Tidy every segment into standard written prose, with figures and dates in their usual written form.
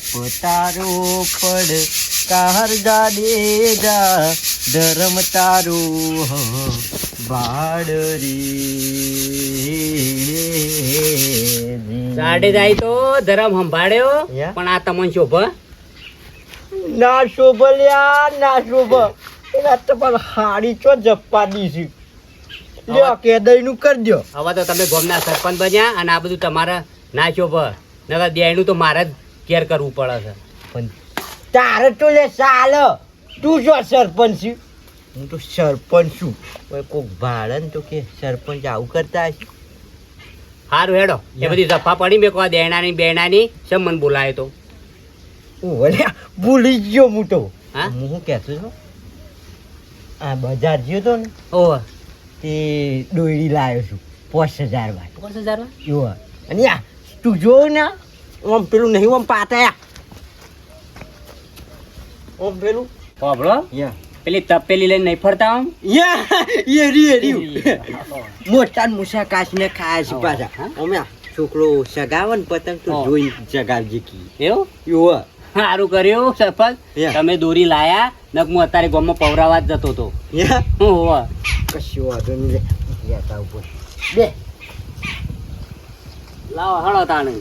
તારો પડ કાર જાડેજા ધર્મ તારું બાળ રે સાડે જાય તો ધરમ સંભાળ્યો પણ આ તમને શોભ ના શોભ લ્યા ના શોભ એના તો પણ હાડી ચો જપ્પા દીધી લ્યો કેદઈ નું કરજો. હવે તો તમે ગામના સરપંચ બન્યા અને આ બધું તમારે ના શોભ નકર દેયનું તો મારે જ કેર કરવું પડે છે. પણ તારે તો લે ચાલ તું જો સરપંચ છું હું તો સરપંચ છું કોઈક ભાડે ને તો કે સરપંચ આવું કરતા હશે. સારું હેડો એ બધી જફા પડી મેં કહવા દેણાની બેણાની સમ મને બોલાયો તો ઓલ્યા ભૂલી ગયો હું તો. હા હું શું કહેતો છું આ બજાર ગયો તો ને ઓહ તે દોયડી લાવ્યો છું 5000 માં. 5000 જો અને યા તું જો ને ઓમ પેલું નહીં ઓમ પાતા ઓમ પેલું બાબળો યા પેલી તપેલી લઈને નહીં ફરતા આમ યા એ રી મોટા ને મુસા કાચ ને ખાય છે પાછા. ઓમ્યા છોકરો સગાવે ને પતંગ તો જોઈ જગાવજે કી એવું યો સારું કર્યું સરપંચ તમે દોરી લાયા નક હું અત્યારે ગામમાં પવરાવા જ જતો હતો. યા હોવા કશું વાંધો નહીં લેતા ઉપર બે લાવો હળો તાણે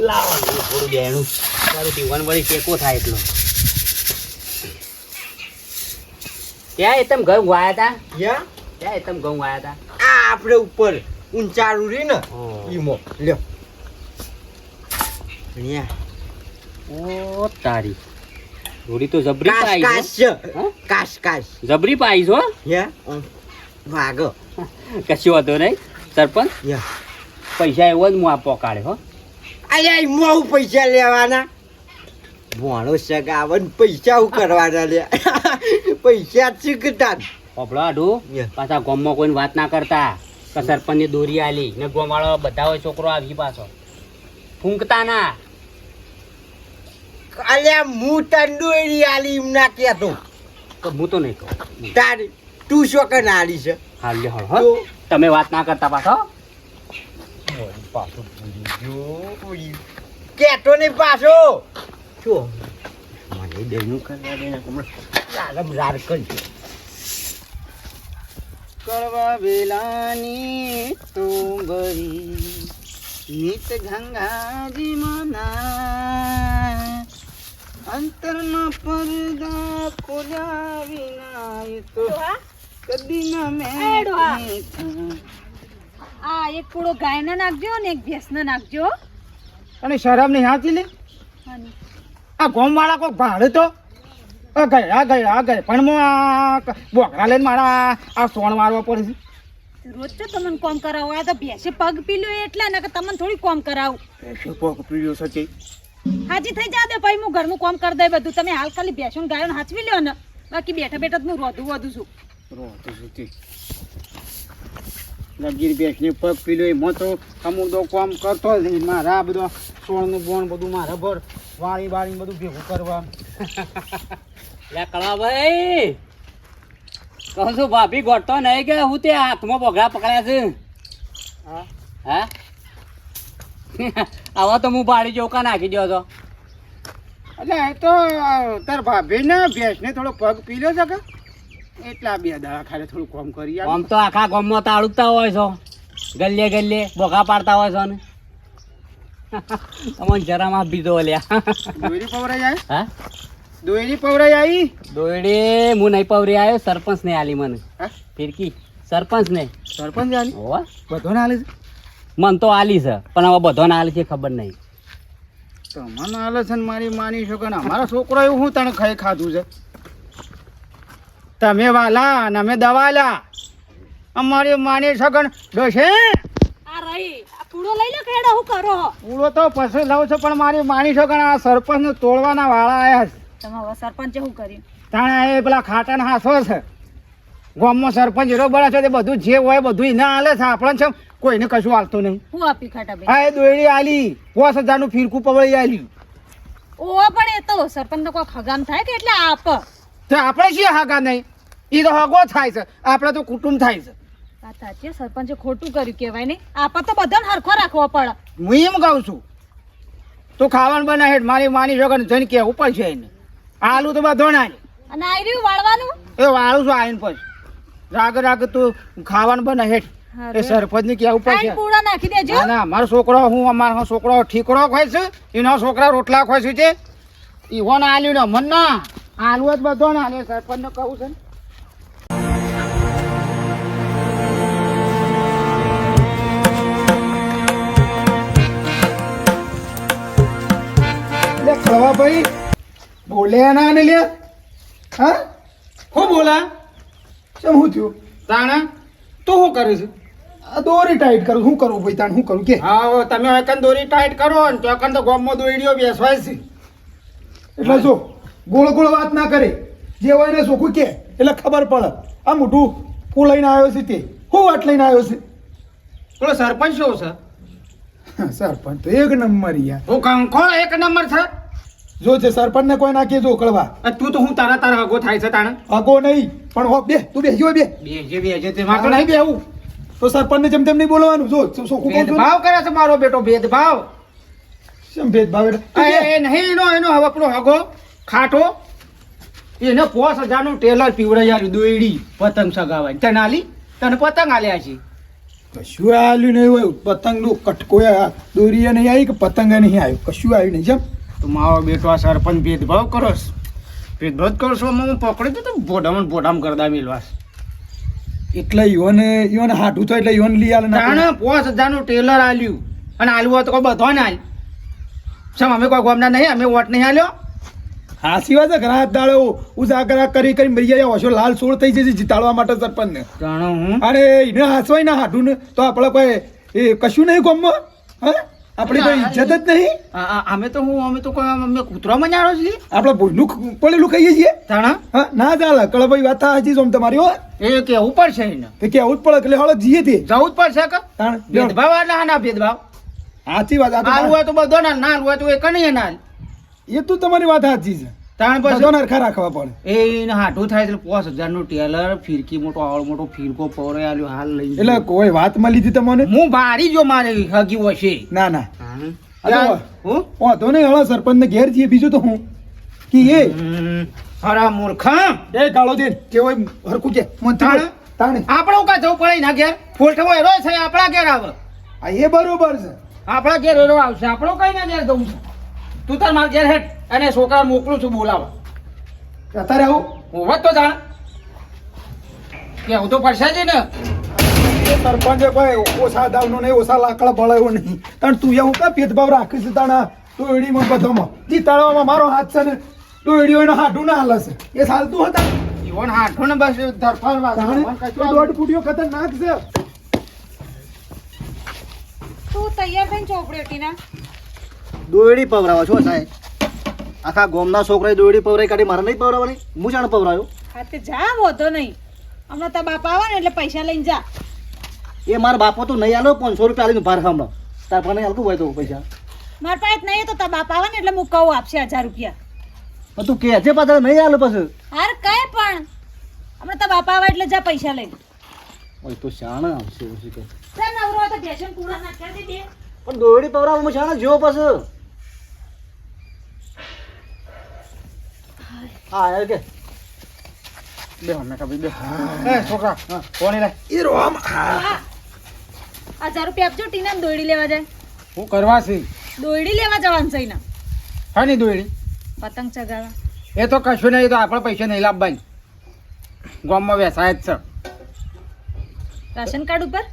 લાવો થોડું બેણું તારું ટીવન વળી ટેકો થાય એટલો. ક્યાં એ તમે ઘઉં વાયા હતા યા ક્યાં એ તમે ઘઉં વાયા હતા આ આપણે ઉપર ઊંચારું રી ને ઈમો લ્યો યા ઓ તારી થોડી તો જબરી પાઈ કાશ છો. કાશ કાશ જબરી પાઈ છો યા વાગો કશું હતો નહીં સરપંચ યા પૈસા એવો જ હું આપવા કાઢે હો. અલ્યા મોં પૈસા લેવાના ભણો સગાવે ને પૈસા હું કરવાના લે પૈસા શીખતા પપડો આઢું પાછા ગામમાં કોઈને વાત ના કરતા કે સરપંચની દોરી આલી ને ગામવાળો બધા હોય છોકરો આવી પાછો ફૂંકતા ના. અલ્યા હું તંદુરી આલી એમ ના કહેતો તો હું તો નહીં કહું. તારી તું શું કે નાલી છે હાલ લે હળ હો તમે વાત ના કરતા પાછો પાછો કેતો નહીં પાછો શું મને દેનું કરવા દે રામ રાર કરી કરવા વેલાની તુંબરી નિત ગંગાજી મના અંતરના પડદા ખોલ્યા વિના તો કદી ના મેં આ એક પૂળો ગાયને નાખજો ને એક ભેંસને નાખજો. અને શરમ નહીં આવતી લે આ ગોમ વાળા કોઈ ભાડે તો ગયા પણ હું આ બોકરા લઈને મારા આ સોણ મારવા પડે છે. રોજ તો તમને કોમ કરાવો આ તો ભેંસે પગ પીલ્યો એટલે ને કે તમને થોડી કોમ કરાવું. શું પોક પીડ્યો સચી હાજી થઈ જા દે ભાઈ હું ઘરનું કોમ કરી દઈ બધું તમે હાલ ખાલી ભેંસો ગાયો હાચવી લ્યો ને બાકી બેઠા બેઠા હું રોધું વધું છું. રોતું સુતી લગીર બેસની પગ પીલો એમાં તો અમુક કામ કરતો જ નહીં. મારા બધો સોળનું બોણ બધું મારા ભર વાળી વાળી બધું ભેગું કરવા. લે કળવા ભાઈ કહું છું ભાભી ગોઠતો નહીં કે હું તે હાથમાં બોગડા પકડ્યા છે. હા હા આવા તો હું બાળી ચોકા નાખી દો છો. એટલે એ તો તાર ભાભી ને ભેંસને થોડો પગ પીલ્યો છે કે એટલા બે દાડા ખાલી થોડું કામ કરી આમ તો આખા ગામમાં તાળુકતા હોય છો ગલ્લે ગલ્લે બોગા પાડતા હોય છો ને તમને જરામાં બીજો લ્યા દોયરી પવરાઈ આવી હા દોયરી પવરાઈ આવી દોયડે હું નહીં પવરી આવ્યો સરપંચ ને આલી મને હા ફિરકી સરપંચ ને સરપંચ આલી હોવા બધો ને આલી છે મન તો આલી છે પણ હવે બધો ને આલી છે ખબર નહીં. તો મને આલે છે ને મારી માની છો કે અમારા છોકરો એવું હું તને ખાઈ ખાધું છે તમે વાલા ને અમે દવાલા અમારી માની સગન ડોશે આ રહી આ પૂળો લઈ લો ખેડો હું કરો પૂરો તો પછી લઉં છું પણ મારી માની સગન આ સરપંચ ને તોડવાના વાળા આયા છે. તમે હવે સરપંચે શું કર્યું તાણે એ પેલા ખાટાના હાસો છે ગામમાં સરપંચ એરો બળા છે તે બધું જે હોય બધું એને આલે છે આપણને છે કોઈને કશું હાલતું નહીં. હું આપી ખાટા ભાઈ હા એ દોયડી આલી 5000 નું ફીરકું પવળી આલી. ઓ પણ એ તો સરપંચ નો કોઈ ખગામ થાય કે એટલે આપ તો આપણે છીએ હાગા નહીં એ તો હગો થાય છે આપણે તો કુટુંબ થાય છે. વાત સાચી સરપંચે ખોટું કર્યું કહેવાય નહીં આપ તો બધાને હરખો રાખવો પડે. હું એમ કહું છું તું ખાવાનું બના હેઠ મારી માની છોકરાને જઈને કેવું પડશે એને આલુ તો બધો ના અને આ રહ્યું વાળવાનું એ વાળું છું આવીને પછી રાગ તું ખાવાનું બના હેઠ એ સરપંચ ને કેવું પડશે આઈને પૂડા નાખી દેજો ના ના મારો છોકરો અમારો છોકરો ઠીકડો ખોય છે એનો છોકરા રોટલા ખોય છે ઈવોને આલ્યું ને મન ના આલુ જ બધો ને આલે સરપંચ ને કહું છે ને. લે ખવા ભાઈ બોલ્યા ના ને લે હા હું બોલા કેમ હું થયું તાણા તું શું કરે છે આ દોરી ટાઈટ કરું શું કરું ભાઈ તાણ શું કરું કે હા તમે એકન દોરી ટાઈટ કરો ને તો એકન તો ગોમમાં દોરીઓ બેસવાય છે એટલે જો ગોળ ગોળ વાત ના કરે જે હોય ને સોખું કે એટલે ખબર પડે આ મોટું હું લઈને આવ્યો છે તે હું વાત લઈને આવ્યો છે પેલો સરપંચ શું છે સરપંચ તો એક નંબર યાર હું કંખો એક નંબર છે જો છે સરપંચ ને કોઈ નાખી જો કળવા તું તો હું તારા હગો થાય છે તાણે હગો નહીં પણ હો બે તું બેસજો બે તે માતો નહીં બેહું તો સરપંચ ને જેમ તેમ નહીં બોલવાનું જો સોખું ભેદભાવ કરે છે મારો બેટો ભેદભાવ કેમ ભેદભાવ એ નહીં એનો હવે આપણો હગો ખાટો એને 5000 નું ટેલર પીવડે યાર દોયડી પતંગ સગાવાય તને આલી તને પતંગ આલ્યા છે કશું આલ્યું નહીં હોય પતંગ નું કટકો દોરી નહીં આવી કે પતંગ નહીં આવ્યું કશું આવ્યું નહીં જેમ તો મારો બેટો આ સરપંચ ભેદભાવ કરો ભેદભાવ કરો છો હું પકડી તો ભોડામાં કરતા મિલવાસ એટલે ઈવન હાટું તો એટલે ઈવન લઈ આલે 5000 નું ટેલર આલ્યું અને આલવું હોય તો કોઈ બધો ને આલ સમ અમે કોઈ ગોમના નહીં અમે વોટ નહીં આલ્યો હાસી વાત છે ઘણા દાડે ઉજાગરા કરી મરી જાય ઓછો લાલ સોળ થઈ જશે જીતાડવા માટે સરપંચ ને અરે એને હાસવાય ના હાટું ને તો આપણે કોઈ એ કશું નહીં ગોમમાં હા આપણી કોઈ ઇજ્જત જ નહીં અમે તો કોઈ અમે કૂતરામાં જાણો છીએ આપણે ભૂલનું પડેલું ખાઈએ છીએ તાણા હા ના ચાલે કળભાઈ વાત સાચી છો તમારી હો એ કેવું પડશે એને તે કેવું જ પડે એટલે હળો જીએ તે જવું જ પડશે કે ભેદભાવ ના ભેદભાવ સાચી વાત આલુ હોય તો બધો ના ના હોય તો એક નહીં ના એ તો તમારી વાત સાચી છે તાણ પછી નરખા રાખવા પડે એને હાટું થાય એટલે 5000 નું ટેલર ફિરકી આવડો મોટો ફિરકો પવરે આલ્યો હાલ લઈ એટલે કોઈ વાત માં લીધી તમને હું બારી જો મારે હગી હશે ના ના હું તો નહીં હળો સરપંચ ને ઘેર જઈએ બીજું તો હું કે એ હરા મૂર્ખા એ ગાળો દે કેવો હરકું કે મંત્રી તાણે આપણો કા જવું પડે ના ઘેર ફોલઠવો એરો છે આપણા ઘેર આવે આ એ બરોબર છે આપણા ઘેર એરો આવશે આપણો કઈ ના ઘેર જવું છે તું તાર માર ઘેર હેઠ અને છોકરા મોકલું છું બોલાવા અત્યારે આવું હોવત તો જાણ કે હું તો પડશે જ ને સરપંચે કોઈ ઓછા દાવનો નહીં ઓછા લાકડા બળાયો નહીં કારણ તું એવું કા ભેદભાવ રાખીશ તાણા દોયડીમાં બધામાં જીતાડવામાં મારો હાથ છે ને દોયડીઓ એનો હાથું ના હાલે છે એ ચાલતું હતા ઈવન હાથું ને બસ ધરફાડવા દોઢ ફૂટીઓ ખતરનાક છે તું તૈયાર થઈને ચોપડી ટીના દોયડી પવરાવો છો સાહેબ આખા ગોમના છોકરાએ દોયડી પવરાઈ કાઢી મારે નહીં પવરાવાની હું જાણ પવરાયો હા તે જા વધો નહીં હમણાં તારા બાપા આવે ને એટલે પૈસા લઈને જા એ મારા બાપો તો નહીં આલો 500 રૂપિયા આલીને ભાર હમણાં તાર પણ હાલતું હોય તો પૈસા મારા પાસે નહીં તો તારા બાપા આવે ને એટલે હું કહું આપશે 1000 રૂપિયા પણ તું કે છે પાછળ નહીં આલો પછી હાર કઈ પણ હમણાં તારા બાપા આવે એટલે જા પૈસા લઈને ઓય તો શાણ આવશે ઓછી કે ચાલ નવરો હોય તો ભેસણ પૂરા નાખ્યા દે બે પણ દોયડી પવરાવવામાં શાણ જેવો પછી હા એ કે બે હમે કભી બે એ છોકરા કોને લે ઈ રોમ 1000 રૂપિયા આપજો ટીના ને દોયડી લેવા જાય હું કરવા છે દોયડી લેવા જવાનું છે ના હા ની દોયડી પતંગ ચગાવવા એ તો કશું નહીં તો આપણે પૈસા નહીં લાવવાની ગામમાં વેસાય જ છે રાશન કાર્ડ ઉપર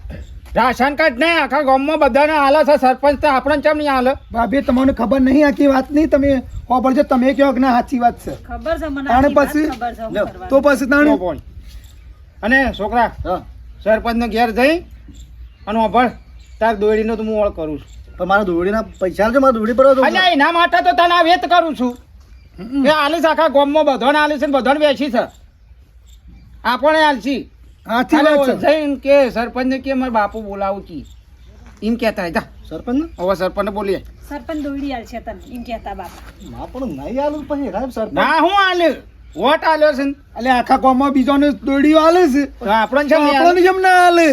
રાશન કાર્ડ ને આખા ગામમાં બધાને હાલે છે સરપંચ તો આપણને કેમ નહીં હાલે ભાભી તમને ખબર નહીં આખી વાત નહીં તમે ખબર છે તમે કહો કે ના સાચી વાત છે ખબર છે મને તાણે આખી વાત પછી ખબર છે હું કરવાનું. તો પછી તાણે અને છોકરા સરપંચ ને ઘેર જઈ અને વાપર તાર દોયડીનો તો હું ઓળ કરું છું પણ મારા દોયડીના પૈસા છે મારા દોયડી પર અલ્યા એના માટે તો તને આ વેત કરું છું કે આલીસ આખા ગામમાં બધાને આલીસ ને બધાને વેચી છે આપણે આલસી જઈને કે સરપંચ ને કે મારા બાપુ બોલાવું કી એમ કહેતા હતા સરપંચ હવે સરપંચ ને બોલીએ સરપંચ દોયડી આલ છે તને એમ કહેતા બાપા ના પણ નહીં આલું પછી સાહેબ સરપંચ ના હું આલ્યો વોટ આલ્યો છે એટલે આખા ગામમાં બીજોને દોયડીઓ આલે છે તો આપણને જેમ ના આલે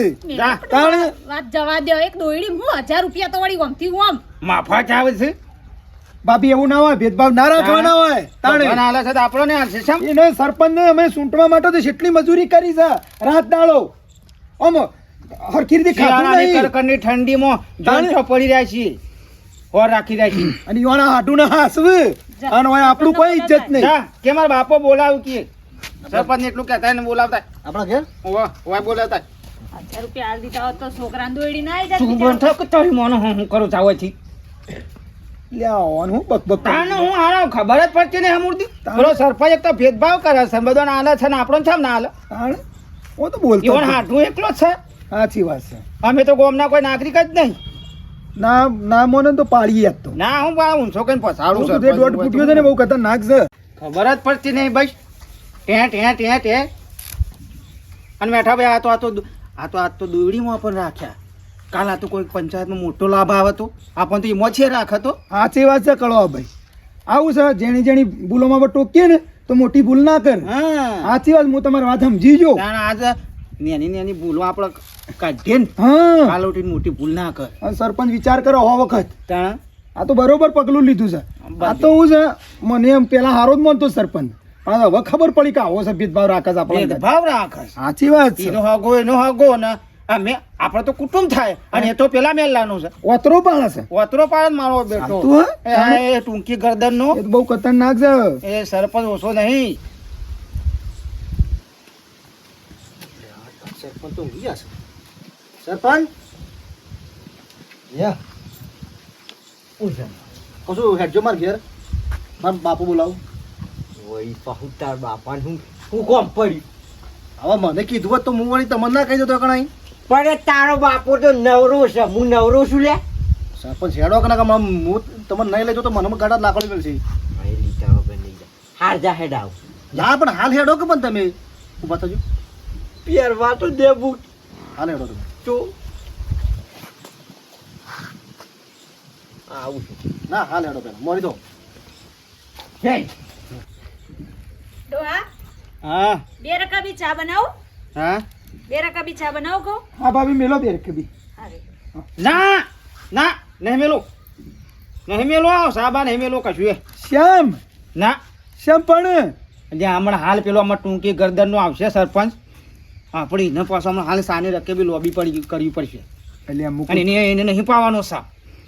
વાત જવા દો એક દોયડી હું 1000 રૂપિયા તો વળી ગમતી હું આમ માફા આવે છે ભાભી એવું ના હોય, ભેદભાવ ના રાખવાના હોય. તાણે ભગવાન આલે છે તો આપણો ને આલશે શેમ? એને સરપંચને અમે સૂંટવા માટે તો જેટલી મજૂરી કરી છે રાત દાડો, આમ હરખી રીતે ખાધું શિયાળાની નહીં. કડકડની ઠંડીમાં તાણે? જણસો પડી રહ્યા છીએ, હોર રાખી રહ્યા છીએ. અને ઈવાના હાડું ના હાસવે અને હવે આપણું કોઈ ઇજ્જત નહીં. જા, કે મારા બાપો બોલાવ્યું કે સરપંચ ને એટલું કહેતા ને બોલાવતા આપણા ઘેર ઓવા બોલાવતા 1000 રૂપિયા હાલ દીધા હોત તો છોકરાને દોયડી ના આવી તું જાત બંધ થાવ કે તારી મોનો હું કરું ચાવથી લ્યા, આને હું બક તાને કરું? હું હારો ખબર જ પડતી નહીં મૂર્તિ તાણે? બોલો સરપંચ એક તો ભેદભાવ કરે છે બધાને આલે છે ને આપણને કેમ ના આલે તાણે? હું તો બોલતો ઈવન જ નહીં. હાથું એકલો જ છે સાચી વાત છે. અમે તો ગામના કોઈ નાગરિક જ નહીં ના મોને તો પાડીએ યાદ તો. ના હું બા ઊંચો કઈ પસાડું હું તો તે દોઢ ફૂટ્યો છે ને બહુ ખતરનાક છે. ખબર જ પડતી નહીં ભાઈ ટે અને બેઠા ભાઈ આ તો દોરડીમાં પણ રાખ્યા કાલ આ તો કોઈ પંચાયતનો મોટો લાભ આવે તો આપણને તો એમાં છે રાખતો સાચી વાત છે કળવા ભાઈ. આવું છે જેણી જેણી ભૂલોમાં આપણે ટોકીએ ને તો મોટી ભૂલ ના કર. હા સાચી વાત, હું તમારી વાત સમજી જો. તાણ આજે નાની ભૂલો આપણે કાઢીએ ને હા, કાલ ઉઠીને મોટી ભૂલ ના કર અને સરપંચ વિચાર કરો હો વખત. તાણ આ તો બરોબર પગલું લીધું છે. આ તો હું છે મને એમ પેલા હારો જ માનતો સરપંચ, પણ હવે ખબર પડી કે આવો છે ભેદભાવ રાખે છે આપણે. ભેદભાવ રાખે સાચી વાત છે. એનો હગો ને અમે આપણે તો કુટુંબ થાય અને એ તો પેલા મેલાનું છે ઓતરો પાડે છે. ઓતરો પાડ મારો બેટો તું હે? એ ટૂંકી ગરદન નો એ તો બહુ ખતરનાક છે. એ સરપંચ ઓછો નહીં સરપંચ તો ઊંઘી જશે સરપંચ યા ઉજા કશું હેડજો માર ઘેર માર બાપુ બોલાવું વઈ પાહુ તાર બાપાને હું કોમ પડ્યું. હવે મને કીધું હોત તો હું વળી તમને ના કહી દો કણાઈ પણ તારો બાપો તો નવરો છે, હું નવરો છું લે. સરપંચ હેડો કે ના હું તમને નહીં લઈ જાઉં તો મને ગાડા લાકડી મળશે અહીં લીધા વગર નહીં જા. હાર જા હેડ આવ. ના પણ હાલ હેડો કે પણ તમે ઉભા થજો પહેરવા તો દે બુટ હાલ હેડો તમે તો આવું છું. ના હાલ હેડો પેલા મોરી દો જય ડોહા હા 2 રકાબી ચા બનાવો, હા 2 રકાબી ચા બનાવો કહો. હા ભાભી મેલો બે રકબી. અરે ના ના નહીં મેલો સાબા નહીં મેલો કશું એ શ્યામ ના શ્યામ પણ જ્યાં હમણાં હાલ પેલો આમાં ટૂંકી ગરદનનો આવશે સરપંચ આપણે એને પાછો હમણાં હાલ સાની રકે બી લોબી કરવી પડશે એટલે અમુક અને એને નહીં પાવાનો સાપ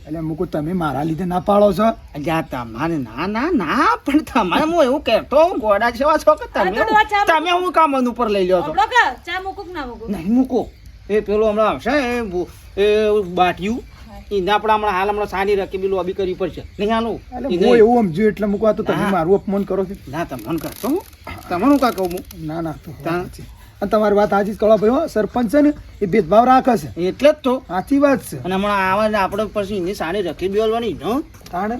એટલે અમુક તમે મારા લીધે ના પાડો છો. જ્યાં તમારે ના પણ તમારે હું એવું કહેતો હું ગોડા જેવા છો કે આ તો આ ચા તમે હું કામ ઉપર લઈ લ્યો છો હમણાં કે ચા મૂકું કે ના મૂકું? નહીં મૂકો એ પેલો હમણાં આવશે એ બાટિયું એને આપણે હમણાં સાની રકે બી લોબી કરવી પડશે નહીં હાલું એટલે હું એવું સમજ્યું એટલે મૂકવા તો તમે હા. મારું અપમાન કરો છો. ના તમને કરતો હું તમારું કા કહું હું ના ના તો તાણ. સાચી. અને તમારી વાત સાચી જ કરો ભાઈ હો. સરપંચ છે ને એ ભેદભાવ રાખે છે. એટલે જ તો સાચી વાત છે. અને હમણાં આવે ને આપણે પછી એની સાની રખી બેલવાની ન તાણે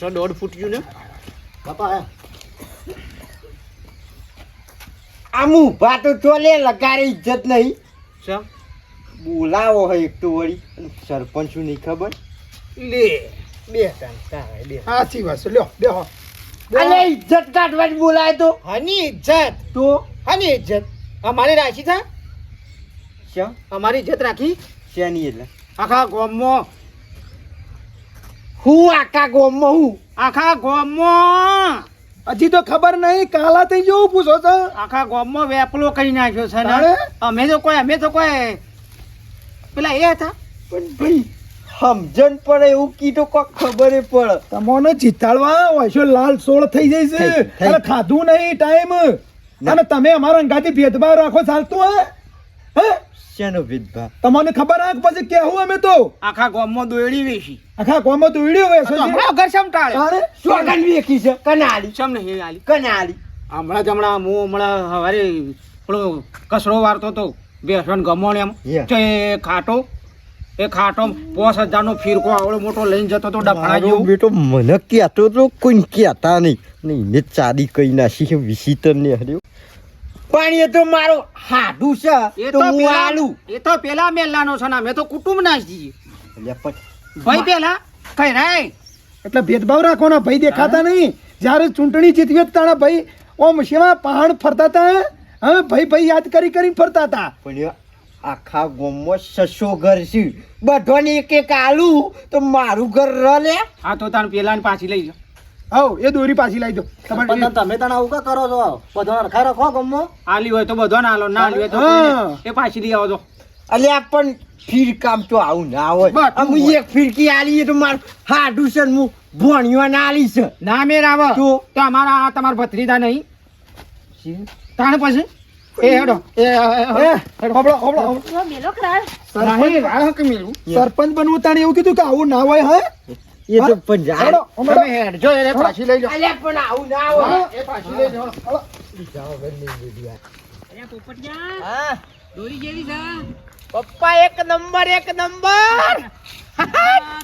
1.5 ફૂટ ગયું ને બાપા આયા આમું ભાતો ચોલે લગારે ઇજ્જત નહીં. શા બોલાવો હોય એક તો વળી અને સરપંચ શું નહીં ખબર. લે બે તારે બે સાચી વાત છે. લ્યો બેહો. અલે ઇજ્જત કાઢવાની બોલાય તો હની ઇજ્જત તો હની ઇજ્જત અમારી રાખી છે શ્યામ અમારી ઇજ્જત રાખી શેની એટલે આખા ગામમાં હું આખા ગોમમાં હું આખા ગામમાં હજી તો ખબર નહીં કાલા થઈ જવું પૂછો છો. આખા ગામમાં વેપલો કરી નાખ્યો છે ને તાણે? અમે તો કોઈ પેલા એ હતા પણ ભાઈ સમજણ પડે એવું કીધું કોક ખબર પડે. તમને જીતાડવા હોય છે લાલ સોળ થઈ જાય છે. થઈ. અને ખાધું નહીં ટાઈમ અને તમે અમારા અંગાથી ભેદભાવ રાખો ચાલતું હે શેનો ભેદભાવ? તમને ખબર આંખ પછી કેવું અમે તો આખા ગામમાં દોયડી વેચી આખા ગામમાં તો વીડિયો હોય તો છે. હમણાં ઘર શમ ટાળે તારે? સોગન વેખી છે કનાલી શમ નહીં આલી કનાલી હમણાં હું હવારે પેલો કસરો વારતો હતો બેસણ ગમણ એમ Yeah. તો એ ખાટો 5000 નો ફીરકો આવડો મોટો લઈને જતો હતો ડફણા મારો જેવું બેટો મને કહેતો તો કોઈ કહેતા નહીં ને એને ચાદી કઈ નાખી વિચિત્ર ને હર્યો. પણ એ તો મારો હાડું છે એ તો તો હું પેલા આલું. એ તો પેલા મેલાનો છે ને અમે તો કુટુંબ ના છીએ એટલે પછી ભાઈ પેલા કઈ રાય એટલે ભેદભાવ રાખવાના ભાઈ દેખાતા નહીં. જ્યારે ચૂંટણી જીતવી હતી તાણા ભાઈ ઓમ શેવા પહાડ ફરતા હતા. હા ભાઈ યાદ કરીને ફરતા હતા. પણ આખા ગામમાં 600 ઘર છે બધાને એક એક આલું તો મારું ઘર રલે. હા તો તાણ પેલાને પાછી લઈ જાઓ હવ એ દોરી પાછી લઈ જાઓ તમારે તમે તને આવું કા કરો છો? બધા અરખા રાખો ગામમાં. આલી હોય તો બધો ના આલો ના આલી હોય તો કોઈને. એ પાછી લઈ આવો તો અલ્યા પણ ફીર કામ તો આવું ના હોય. બસ, તું અમે એક ફીરકી આલી તો માર હાડું છે ને હું ભણ્યો ના આલી છે. ના મેર આવે તો? તો અમારા આ તમારા ભત્રીજા નહીં તાણે પછી એ હેડો હોબળો હોબળો જો મેલો કરાર નહીં રાહ કે મેલું સરપંચ બનવું તાણે એવું કીધું કે આવું ના હોય હે એ તો પણ હેડો, અમે તમે હેડજો એ પાછી લઈ જાઓ અલ્યા પણ આવું ના હોય. એ પાછી લઈ જાઓ હાલો. અરે પોપટિયા હા દોરી જેવી છે પપ્પા એક નંબર આ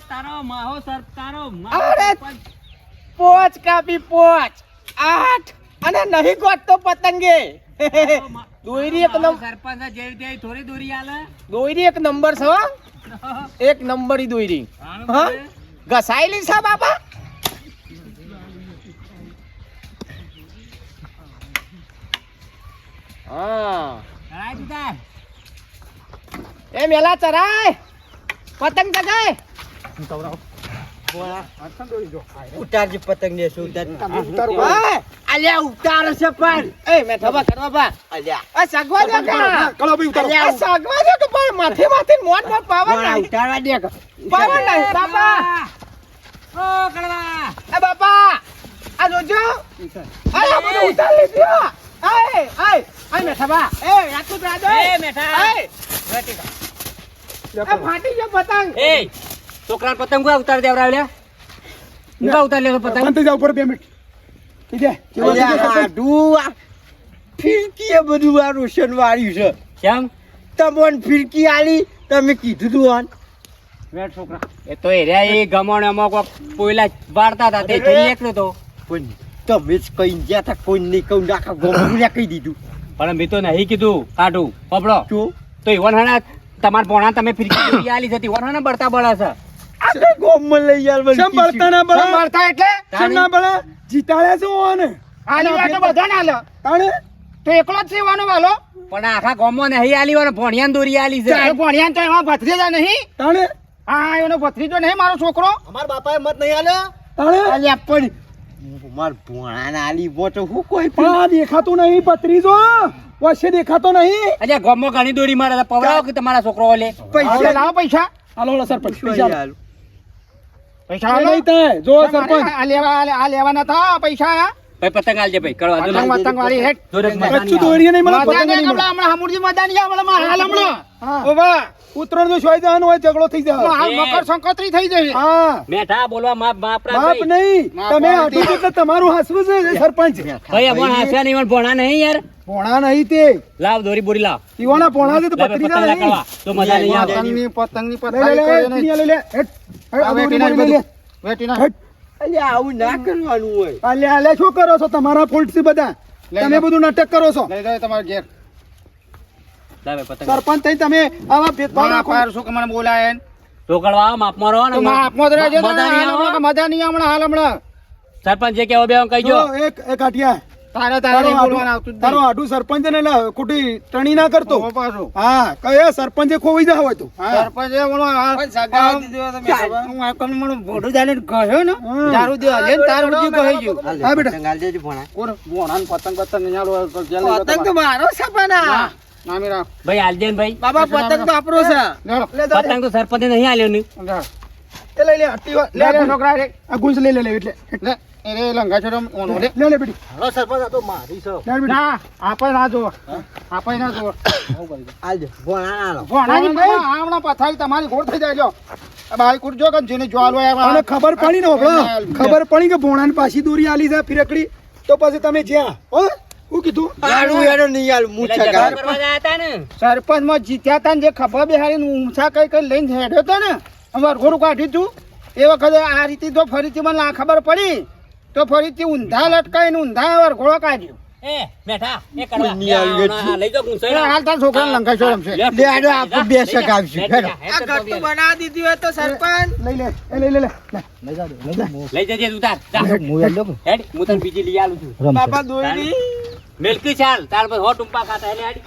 તારો માહો સર તારો માહો અરે! સરપંચ. પોચ કાપી પોચ 8 અને નહીં ગોતતો પતંગે. તારો મા- દોરી એક માહો નંબર સરપંચ જેવી તેવી થોડી દોરી આલે દોરી એક નંબર છે હો. એક નંબર ઈ દોરી હા ઘસાયેલી છે બાપા. હા કરાય તું તાર. એ મેલા ચરાય પતંગ ચગાય ઉતારજે પતંગ ને શું અલ્યા ઉતાર છે પણ એ મે થવા કરવા બા અલ્યા આ સગવા દે કા કલો ભાઈ ઉતારો અલ્યા સગવા દે કે પણ માથે માથે મોન પર પાવર નહીં ઉતારવા દે કે પાવર નહીં બાપા ઓ કડવા એ બાપા આ જોજો અલ્યા બધું ઉતાર લીધું એ મે થવા એ યાકુ રાજો એ મેઠા એ આ ફાટી ગયો પતંગ એ છોકરા પતંગ કોઈ ઉતાર દેવરાવ્યા હું કા ઉતાર લેતો પતંગ બંધ થઈ જાવ ઉપર 2 મિનિટ ઠીક છે અલ્યા આડું આ ફિરકી એ બધું આ રોશન વાળ્યું છે કેમ તમોન ફિરકી આલી તમે કીધું તું આન વેટ છોકરા એ તો એરિયા એ ગમણ અમુક કોક પોયલા વાળતા હતા તે જોઈ એકલો તો પણ તમે જ કઈ ગયા હતા કોઈ નહીં કહું આખા ગોમડું કહી દીધું પણ મેં તો નહીં કીધું કાઢું પબડો તો તો ઈવન હણા તમાર પોણા તમે ફિરકી દોરી આલી જતી ઈવન હણા બળતા બળા છે આખા ગોમમાં લઈ યાર શેમ બળતા ના બળે મળતા એટલે શેમ ના બળે જીતાડ્યા છે ઓને આલી હોય તો બધા ના આલો તાણે તો એકલો જ સેવાનો વાલો પણ આખા ગામમાં નહીં આલી હોય ભણિયાન દોરી આલી છે ચાલો ભણ્યા તો એમાં ભત્રીજા નહીં તાણે હા એનો ભત્રીજો નહીં મારો છોકરો અમાર બાપાએ મત નહીં આલે તાણે અલ્યા પણ માર ભોણાના આલી મોટો હું કોઈ પણ આ દેખાતું નહીં પત્રીજો વચ્ચે દેખાતો નહીં અલ્યા ગામમાં ઘણી દોરી મારે છે. પવડાવો કે તમારા છોકરો લે હવે લાવો પૈસા હાલો સરપંચ પૈસા આલો. પૈસા આ આલો નહીં થાય જો સરપંચ આ લેવાના હતા પૈસા ભાઈ પતંગ આલજે ભાઈ કડવા દો પતંગ વતંગ વાળી હેઠ કચ્છું દોરીએ નહીં મળે પતંગ નહીં મળે. હમણાં હમુરજી મદાની હમણાં હાલ હમણાં હા. ઓ વાહ ઉત્તરાયણ જો સોય જવાનું હોય ઝઘડો થઈ જાય હાલ મકર સંક્રાંતિ થઈ જશે હા મેઠા બોલવા માપ માપ રાખ બાપ ભાઈ. નહીં માફ તમે નથી. આટલું એટલે તમારું હાસવું છે સરપંચ ભાઈ અમણ હાસ્યા નહીં ભણા નહીં યાર ભોણા નહીં તે લાવ દોરી બોરી લાવ ઈવાના ભોણા છે તો લે ભાઈ, પત્રીજા પતંગ નહીં કડવા તો મજા નહીં આવે પતંગની લે લે લે લે લે લે હેટ. હેટ, આ દોરી લઈ લે વેટીના હેટ. અલ્યા આવું ના કરવાનું હોય અલ્યા અલ્યા શું કરો છો તમારા ફોલ્ટ છે બધા લઈ તમે લો. બધું નાટક કરો છો લઈ જાઓ તમારા ઘેર લાવ ભાઈ પતંગ સરપંચ થઈ તમે આવા ભેદભાવ મારા રાખો પાર શું કે મને બોલાય એને? તો કડવા માપ મારો ને તો માં આપમાં જ રહેજો મજા નહીં આવે. મજા નહીં હમણાં હાલ હમણાં સરપંચ જે કેવો બે કહીજો જો એક આટિયા તારે તારો નહીં બોલવાનું આડું- આવતું જ તારો નહીં. આડું સરપંચ ને લે ખોટી ટણી ના કરતો ઓહો પાછું. હા કયા સરપંચે ખોવાઈ જાય હોય તો સરપંચ એ બોલો, આ- હું આ કમ મને ભોડું જાણીને ગયો ને હા. દારૂ દેવા લે ને તાર ઉડી ગઈ ગયું. હા બેટા પતંગ આલ દેજો ભોણા કોણ? ભોણાને પતંગ પતંગ નહીં આલો, તો જેલ લઈ પતંગ તો જતો મારો છે પણ બા. આ. ના મીરા. ભાઈ આલજે ને ભાઈ બાબા પતંગ તો આપણો છે લેવડો. પતંગ તો સરપંચે નહીં આલ્યો ને જા. એ લઈ લે હટ્ટી વા- લે લે લે છોકરા લે. આ ગુંજ લઈ લે લે એટલે લે. એ રે લંગા છોડો ઓનો લે. લે લે બેટી હલો સરપંચ આ તો મારી છે લે બેટી ના આપણે ના જોવો. આપણે ના જોવો. આલ દે ભોણા આલો ભોણાની હમણાં પથારી તમારી ગોળ થઈ જાય જો. આ બાઈ કુરજો કે જેને જોવાલ હોય અને ખબર પડી ને હોભળો ખબર પડી કે ભોણાની પાછી દોરી આલી છે ફિરકડી તો પછી તમે જ્યાં હો હું કીધું આડું એડો નહીં આલ હું એટલે છગા ઝઘડા કરવા ગયા હતા ને સરપંચ માં જીત્યા હતા ને જે ખભા બેહાડીને ઊંચા કઈ કઈ લઈને હેડ્યો હતો ને અમાર ઘોડું કાઢ્યું હતું એ વખતે આ રીતે જો ફરીથી મને આ ખબર પડી તો ફરીથી ઊંધા લટકાઈને ઊંધા વાર ઘોડો કાઢ્યો. એ બેઠા એ કડવા પુણ્ય આવ્યું છે. હા, લઈ જાઓ ગુંસાઈ એ હાલ તાર છોકરાને લંકાઈ રમશે. લે આડો આપણે બે સગાવશું હેડો આ ગટ્ટુ બનાવી દીધી હોય તો સરપંચ લઈ લે એ લઈ લે લે લઈ જજે તું તાર જા. હેડ હું તને બીજી લઈ આલું છું બાપા દોરી મિલ્કી ચાલ તાર પર હો ટુંપા ખાતા એટલે હેડ